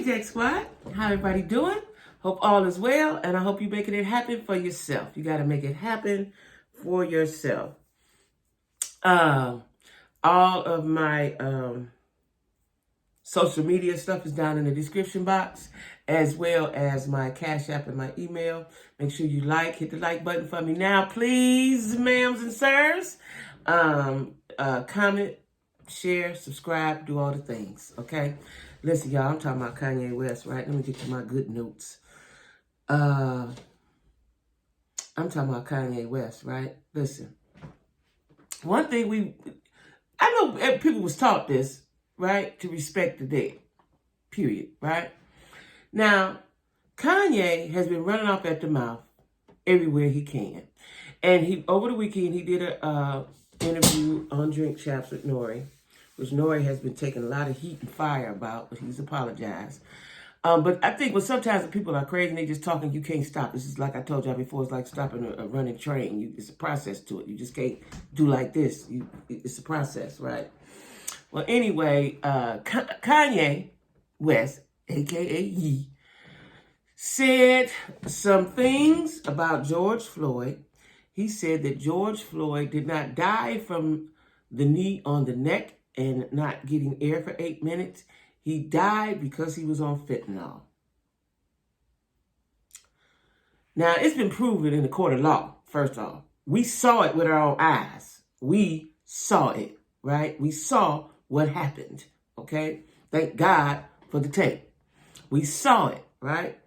Deck Squad. How everybody doing? Hope all is well, and I hope you're making it happen for yourself. You got to make it happen for yourself. All of my social media stuff is down in the description box, as well as my Cash App and my email. Make sure you hit the like button for me now, please, ma'ams and sirs. Comment, share, subscribe, do all the things, okay? Listen, y'all, I'm talking about Kanye West, right? Let me get to my good notes. I'm talking about Kanye West, right? Listen, one thing I know people was taught this, right? To respect the dead, period, right? Now, Kanye has been running off at the mouth everywhere he can. And over the weekend, he did a interview on Drink Champs with Nori, which Nori has been taking a lot of heat and fire about, but he's apologized. But I think sometimes when people are crazy and they just talking, you can't stop. This is like I told y'all before, it's like stopping a running train. It's a process to it. You just can't do like this. It's a process, right? Well, anyway, Kanye West, a.k.a. Ye, said some things about George Floyd. He said that George Floyd did not die from the knee on the neck and not getting air for 8 minutes. He died because he was on fentanyl. Now, it's been proven in the court of law, first off. We saw it with our own eyes. We saw it, right? We saw what happened, okay? Thank God for the tape. We saw it, right?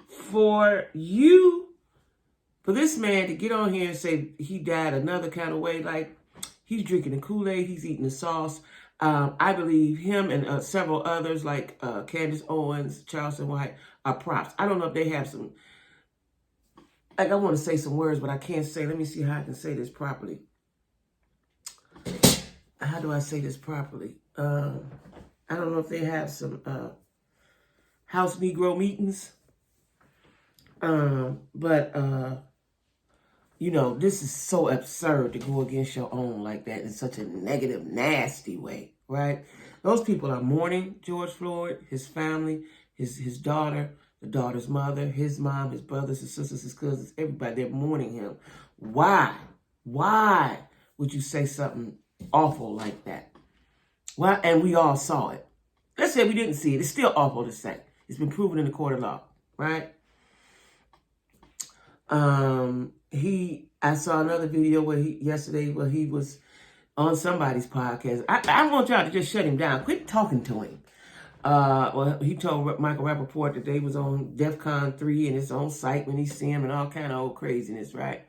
For this man to get on here and say he died another kind of way, like he's drinking the Kool-Aid, he's eating the sauce. I believe him and several others like Candace Owens, Charleston White are props. I don't know if they have some, like I want to say some words, but I can't say. Let me see how I can say this properly. How do I say this properly? I don't know if they have some house Negro meetings. You know, this is so absurd to go against your own like that in such a negative, nasty way, right? Those people are mourning George Floyd, his family, his daughter, the daughter's mother, his mom, his brothers, his sisters, his cousins, everybody. They're mourning him. Why? Why would you say something awful like that? Why? And we all saw it. Let's say we didn't see it. It's still awful to say. It's been proven in the court of law, right? I saw another video yesterday where he was on somebody's podcast. I want y'all to just shut him down. Quit talking to him. Well, he told Michael Rappaport that they was on DEFCON 3 and his own site when he see him and all kind of old craziness, right?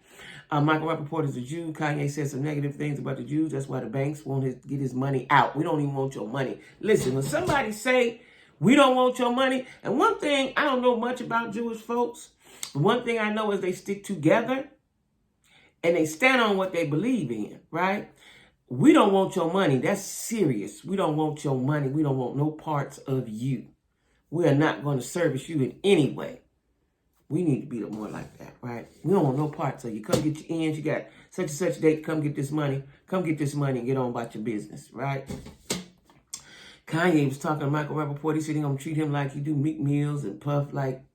Michael Rappaport is a Jew. Kanye said some negative things about the Jews. That's why the banks want to get his money out. We don't even want your money. Listen, when somebody say, we don't want your money, and one thing, I don't know much about Jewish folks, but one thing I know is they stick together and they stand on what they believe in, right? We don't want your money. That's serious. We don't want your money. We don't want no parts of you. We are not going to service you in any way. We need to be more like that, right? We don't want no parts of you. Come get your ends. You got such and such date. Come get this money. Come get this money and get on about your business, right? Kanye was talking to Michael Rappaport. He said he's going to treat him like he do Meek Mills and Puff. Like,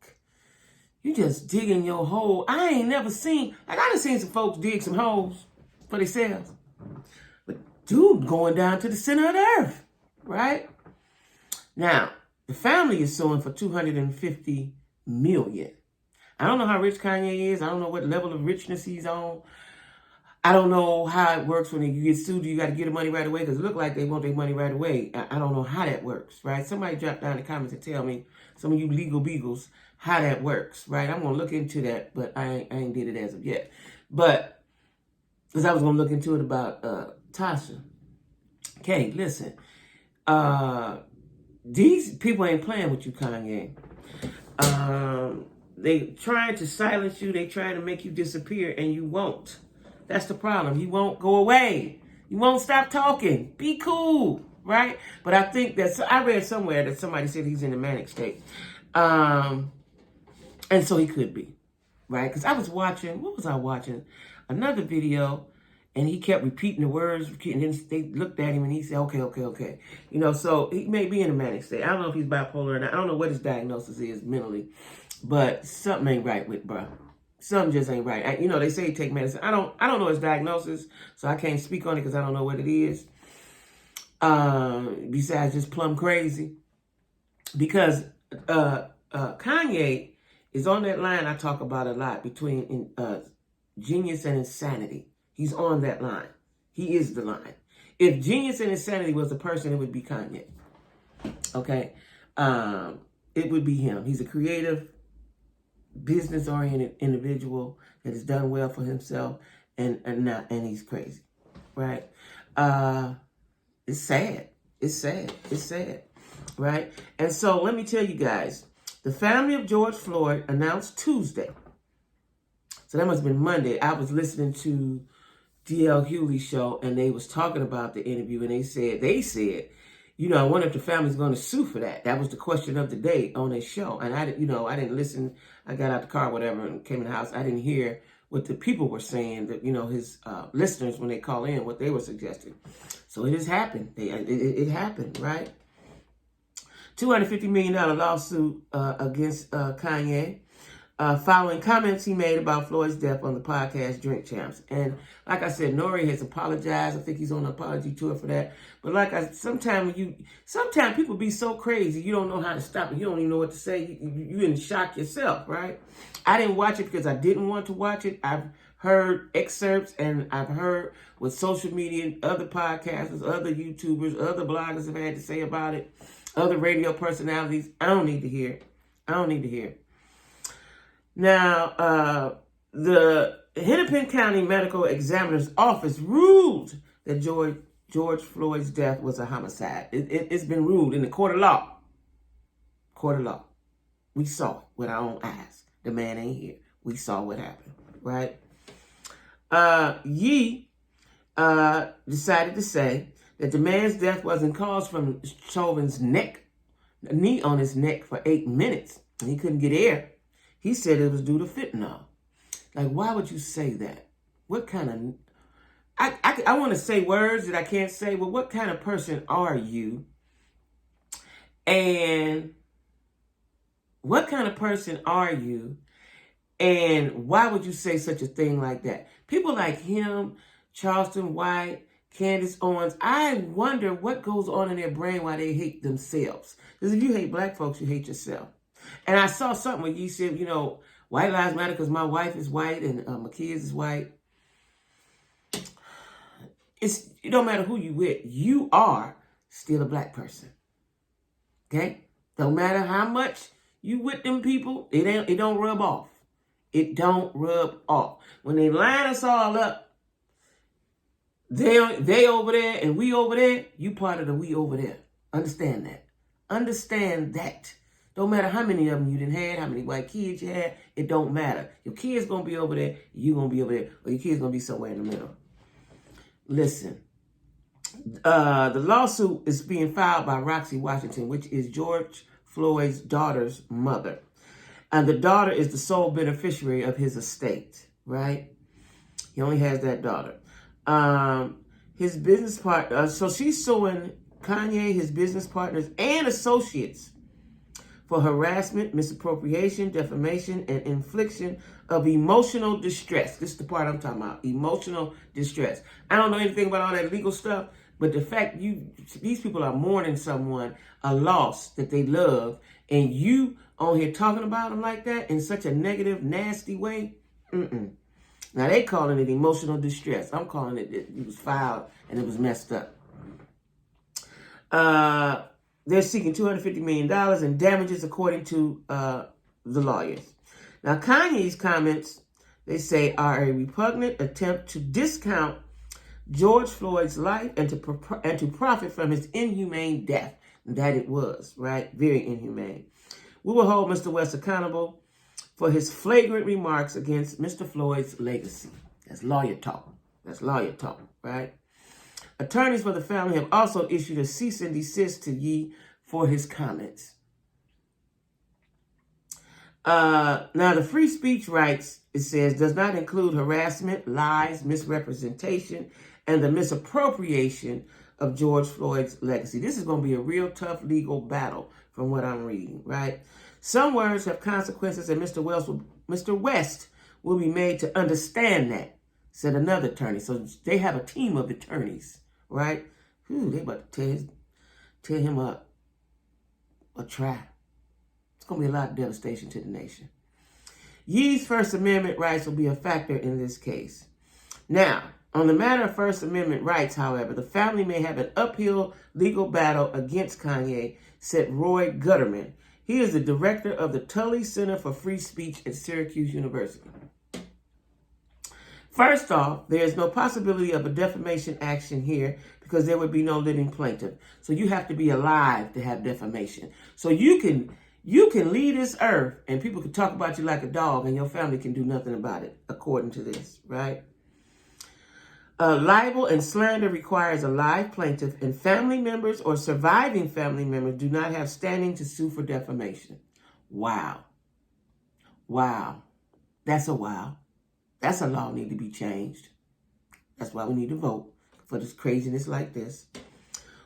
you just digging your hole. I ain't never seen, like I done seen some folks dig some holes for themselves. But dude, going down to the center of the earth, right? Now, the family is suing for $250 million. I don't know how rich Kanye is. I don't know what level of richness he's on. I don't know how it works when you get sued. You got to get the money right away because it look like they want their money right away. I don't know how that works, right? Somebody drop down in the comments and tell me, some of you legal beagles, how that works, right? I'm going to look into that, but I ain't did it as of yet. But, because I was going to look into it about Tasha. Okay, listen. These people ain't playing with you, Kanye. They trying to silence you. They trying to make you disappear, and you won't. That's the problem. You won't go away. You won't stop talking. Be cool, right? But I think I read somewhere that somebody said he's in a manic state. And so he could be, right? Because I was watching, what was I watching? Another video, And he kept repeating the words, and then they looked at him and he said, okay. You know, so he may be in a manic state. I don't know if he's bipolar or not. I don't know what his diagnosis is mentally, but something ain't right with bro. Something just ain't right. You know, they say he take medicine. I don't know his diagnosis, so I can't speak on it because I don't know what it is. Besides just plumb crazy. Because Kanye is on that line I talk about a lot between genius and insanity. He's on that line. He is the line. If genius and insanity was a person, it would be Kanye. Okay? It would be him. He's a creative, business-oriented individual that has done well for himself, and he's crazy. Right? It's sad. It's sad. Right? And so let me tell you guys, the family of George Floyd announced Tuesday. So that must have been Monday. I was listening to D.L. Hughley's show, and they was talking about the interview, and they said, you know, I wonder if the family's going to sue for that. That was the question of the day on their show. And I didn't listen. I got out the car, whatever, and came in the house. I didn't hear what the people were saying, that, you know, his listeners, when they call in, what they were suggesting. So it has happened. It happened, right? $250 million lawsuit against Kanye. Following comments he made about Floyd's death on the podcast Drink Champs. And like I said, Nori has apologized. I think he's on an apology tour for that. But like I said, sometimes people be so crazy, you don't know how to stop it. You don't even know what to say. You in shock yourself, right? I didn't watch it because I didn't want to watch it. I've heard excerpts, and I've heard what social media, other podcasters, other YouTubers, other bloggers have had to say about it, other radio personalities. I don't need to hear it. Now, the Hennepin County Medical Examiner's Office ruled that George Floyd's death was a homicide. It's been ruled in the court of law. We saw it with our own eyes. The man ain't here. We saw what happened, right? Ye decided to say that the man's death wasn't caused from Chauvin's knee on his neck for 8 minutes, and he couldn't get air. He said it was due to fentanyl. Like, why would you say that? What kind of... I want to say words that I can't say, but what kind of person are you? And what kind of person are you? And why would you say such a thing like that? People like him, Charleston White, Candace Owens, I wonder what goes on in their brain why they hate themselves. Because if you hate black folks, you hate yourself. And I saw something where you said, you know, white lives matter because my wife is white and my kids is white. It don't matter who you with. You are still a black person. Okay? Don't matter how much you with them people, it don't rub off. It don't rub off. When they line us all up, they over there and we over there, you part of the we over there. Understand that. Understand that. Don't matter how many of them you done had, how many white kids you had, it don't matter. Your kid's going to be over there, you going to be over there, or your kid's going to be somewhere in the middle. Listen, the lawsuit is being filed by Roxy Washington, which is George Floyd's daughter's mother. And the daughter is the sole beneficiary of his estate, right? He only has that daughter. His business partner, so she's suing Kanye, his business partners, and associates for harassment, misappropriation, defamation, and infliction of emotional distress. This is the part I'm talking about, emotional distress. I don't know anything about all that legal stuff, but the fact these people are mourning someone, a loss that they love, and you on here talking about them like that in such a negative, nasty way, Now they calling it emotional distress. I'm calling it was filed and it was messed up. They're seeking $250 million in damages, according to the lawyers. Now, Kanye's comments, they say, are a repugnant attempt to discount George Floyd's life and to profit from his inhumane death. That it was, right? Very inhumane. We will hold Mr. West accountable for his flagrant remarks against Mr. Floyd's legacy. That's lawyer talk. Right? Attorneys for the family have also issued a cease and desist to Ye for his comments. Now, the free speech rights, it says, does not include harassment, lies, misrepresentation, and the misappropriation of George Floyd's legacy. This is going to be a real tough legal battle from what I'm reading, right? Some words have consequences, and Mr. West will be made to understand that, said another attorney. So they have a team of attorneys, right? They about to tear him up or try. It's going to be a lot of devastation to the nation. Yee's First Amendment rights will be a factor in this case. Now, on the matter of First Amendment rights, however, the family may have an uphill legal battle against Kanye, said Roy Gutterman. He is the director of the Tully Center for Free Speech at Syracuse University. First off, there is no possibility of a defamation action here because there would be no living plaintiff. So you have to be alive to have defamation. So you can leave this earth and people can talk about you like a dog and your family can do nothing about it, according to this, right? Libel and slander requires a live plaintiff, and family members or surviving family members do not have standing to sue for defamation. Wow. Wow. That's a wow. That's a law need to be changed. That's why we need to vote for this craziness like this.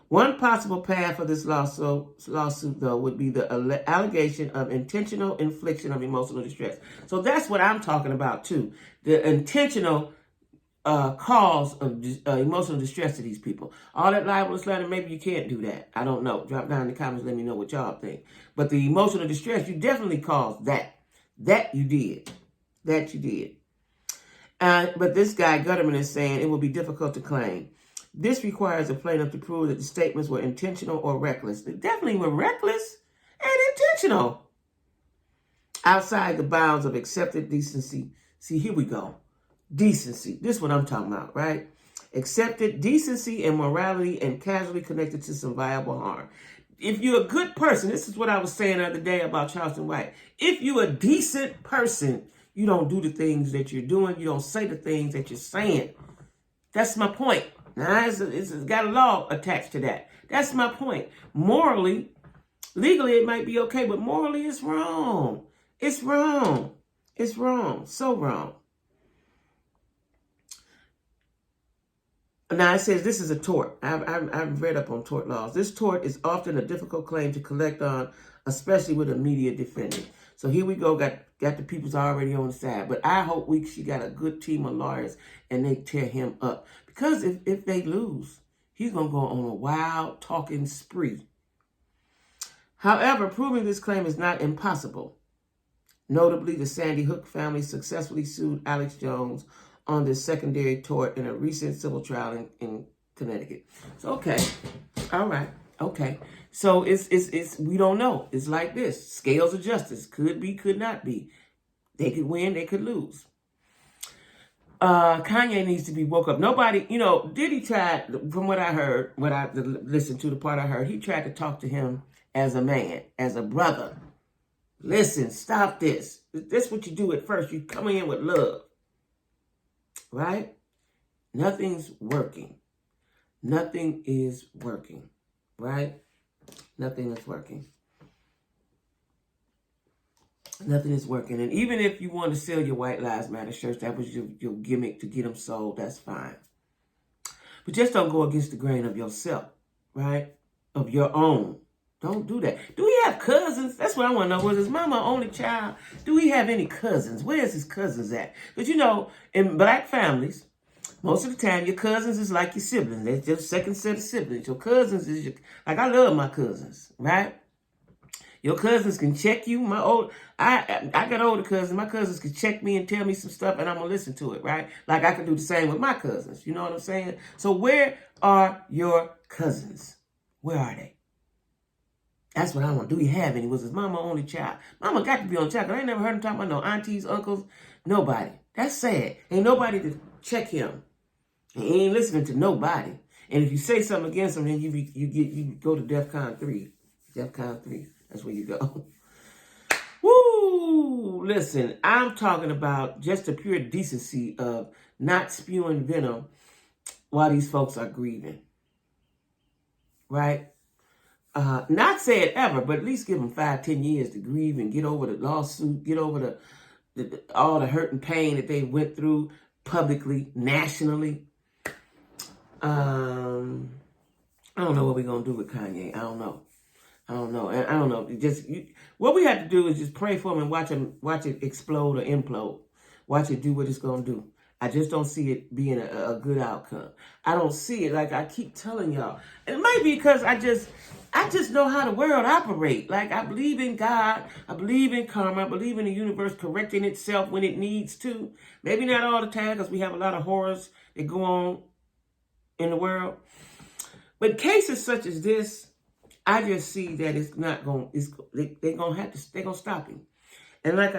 One possible path for this lawsuit, though, would be the allegation of intentional infliction of emotional distress. So that's what I'm talking about, too. The intentional cause of emotional distress to these people. All that libel and slander, maybe you can't do that. I don't know. Drop down in the comments, let me know what y'all think. But the emotional distress, you definitely caused that. That you did. That you did. But this guy, Gutterman, is saying it will be difficult to claim. This requires a plaintiff to prove that the statements were intentional or reckless. They definitely were reckless and intentional. Outside the bounds of accepted decency. See, here we go. Decency. This is what I'm talking about, right? Accepted decency and morality and casually connected to some viable harm. If you're a good person, this is what I was saying the other day about Charleston White. If you're a decent person, you don't do the things that you're doing. You don't say the things that you're saying. That's my point. Now, it's got a law attached to that. That's my point. Morally, legally, it might be okay, but morally, it's wrong. It's wrong. It's wrong. So wrong. Now, it says this is a tort. I've read up on tort laws. This tort is often a difficult claim to collect on, especially with a media defendant. So here we go, got the people's already on the side. But I hope she got a good team of lawyers and they tear him up. Because if they lose, he's going to go on a wild talking spree. However, proving this claim is not impossible. Notably, the Sandy Hook family successfully sued Alex Jones on this secondary tort in a recent civil trial in Connecticut. So, okay. All right. Okay. So it's we don't know. It's like this. Scales of justice. Could be, could not be. They could win, they could lose. Kanye needs to be woke up. Nobody, Diddy tried, from what I heard, what I listened to, the part I heard, he tried to talk to him as a man, as a brother. Listen, stop this. This is what you do at first. You come in with love. Right? Nothing's working. Nothing is working. Right? Nothing is working. Nothing is working. And even if you want to sell your White Lives Matter shirts, that was your gimmick to get them sold, that's fine. But just don't go against the grain of yourself, right? Of your own. Don't do that. Do he have cousins? That's what I want to know. Was his mama only child? Do he have any cousins? Where's his cousins at? Because, in black families, most of the time, your cousins is like your siblings. They're just second set of siblings. Your cousins is like, I love my cousins, right? Your cousins can check you. I got older cousins. My cousins can check me and tell me some stuff, and I'm going to listen to it, right? Like I can do the same with my cousins. You know what I'm saying? So where are your cousins? Where are they? That's what I want. Do he have any? Was his mama only child? Mama got to be on child. I ain't never heard him talk about no aunties, uncles, nobody. That's sad. Ain't nobody to check him. He ain't listening to nobody. And if you say something against him, then you go to DEFCON 3. DEFCON 3. That's where you go. Woo! Listen, I'm talking about just the pure decency of not spewing venom while these folks are grieving. Right? not say it ever, but at least give them 5-10 years to grieve and get over the lawsuit, get over all the hurt and pain that they went through publicly, nationally. I don't know what we're going to do with Kanye. I don't know. And I don't know. What we have to do is just pray for him and watch it explode or implode. Watch it do what it's going to do. I just don't see it being a good outcome. I don't see it, like I keep telling y'all. And it might be because I just know how the world operates. Like, I believe in God. I believe in karma. I believe in the universe correcting itself when it needs to. Maybe not all the time, because we have a lot of horrors that go on in the world. But cases such as this, I just see that it's not going. They're gonna stop him. And like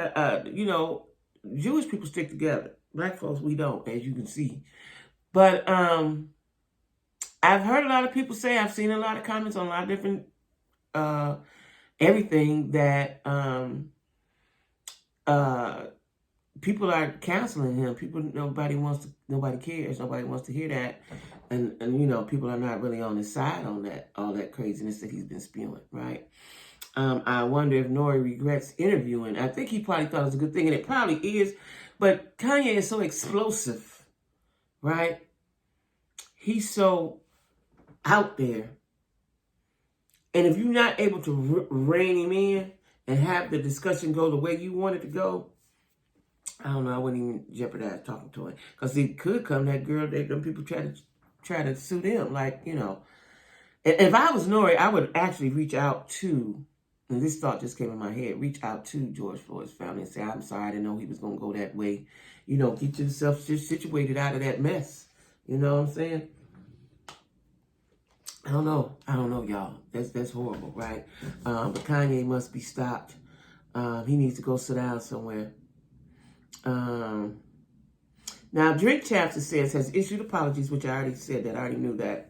Jewish people stick together. Black folks, we don't, as you can see. But I've heard a lot of people say, I've seen a lot of comments on a lot of different everything that people are canceling him. Nobody cares. Nobody wants to hear that. And people are not really on his side on that, all that craziness that he's been spewing, right? I wonder if Nori regrets interviewing. I think he probably thought it was a good thing, and it probably is. But Kanye is so explosive, right? He's so out there. And if you're not able to rein him in and have the discussion go the way you want it to go, I don't know, I wouldn't even jeopardize talking to him. Because it could come, that girl, them people try to sue them. Like, if I was Nori, I would actually reach out to, and this thought just came in my head, reach out to George Floyd's family and say, I'm sorry, I didn't know he was going to go that way. Get yourself just situated out of that mess. You know what I'm saying? I don't know, y'all. That's horrible, right? But Kanye must be stopped. He needs to go sit down somewhere. Now, Drink Chapter says, has issued apologies, which I already said that. I already knew that.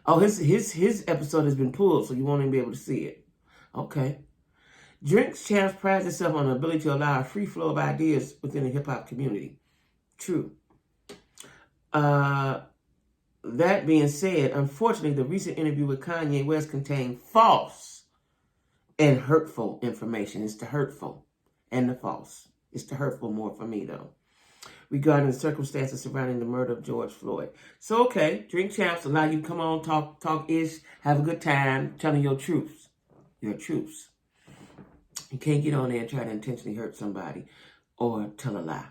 His episode has been pulled, so you won't even be able to see it. Okay. Drink Champs prides itself on the ability to allow a free flow of ideas within the hip-hop community. True. That being said, unfortunately, the recent interview with Kanye West contained false and hurtful information. It's the hurtful and the false. It's the hurtful more for me, though, regarding the circumstances surrounding the murder of George Floyd. So, okay, Drink Champs allow you to come on, talk-ish, have a good time, telling your truths. Your truths. You can't get on there and try to intentionally hurt somebody or tell a lie.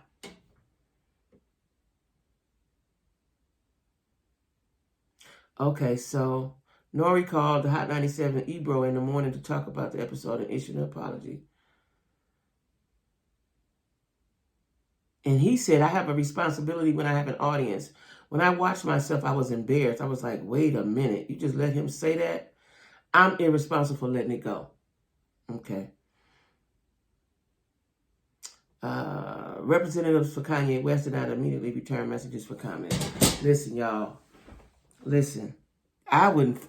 Okay, so Nori called the Hot 97 Ebro in the morning to talk about the episode and issued an apology. And he said, I have a responsibility when I have an audience. When I watched myself, I was embarrassed. I was like, wait a minute. You just let him say that? I'm irresponsible for letting it go. Okay. Representatives for Kanye West did not immediately return messages for comment. Listen, y'all. Listen. I wouldn't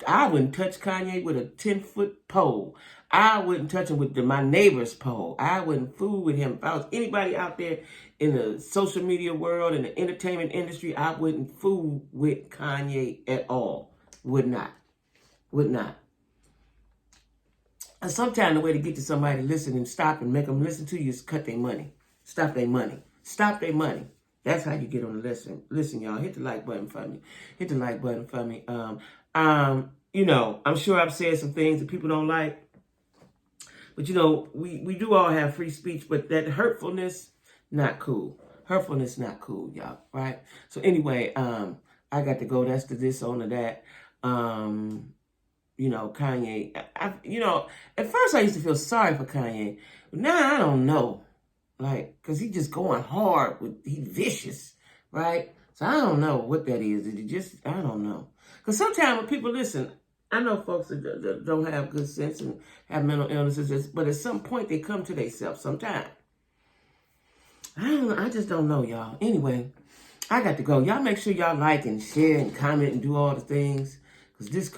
touch Kanye with a 10-foot pole. I wouldn't touch him with my neighbor's pole. I wouldn't fool with him. If I was anybody out there in the social media world, in the entertainment industry, I wouldn't fool with Kanye at all. Would not. And sometimes the way to get to somebody to listen and stop and make them listen to you is cut their money. Stop their money. That's how you get on the listen. Listen, y'all, hit the like button for me. I'm sure I've said some things that people don't like. But, we do all have free speech, but that hurtfulness, not cool. Hurtfulness, not cool, y'all, right? So anyway, I got to go. That's to this, on to that. Kanye, at first I used to feel sorry for Kanye. But now I don't know. Because he just going hard. He vicious, right? So I don't know what that is. I don't know. Because sometimes when people listen, I know folks that don't have good sense and have mental illnesses, but at some point they come to themselves sometimes. I don't know. I just don't know, y'all. Anyway, I got to go. Y'all make sure y'all like and share and comment and do all the things. Because this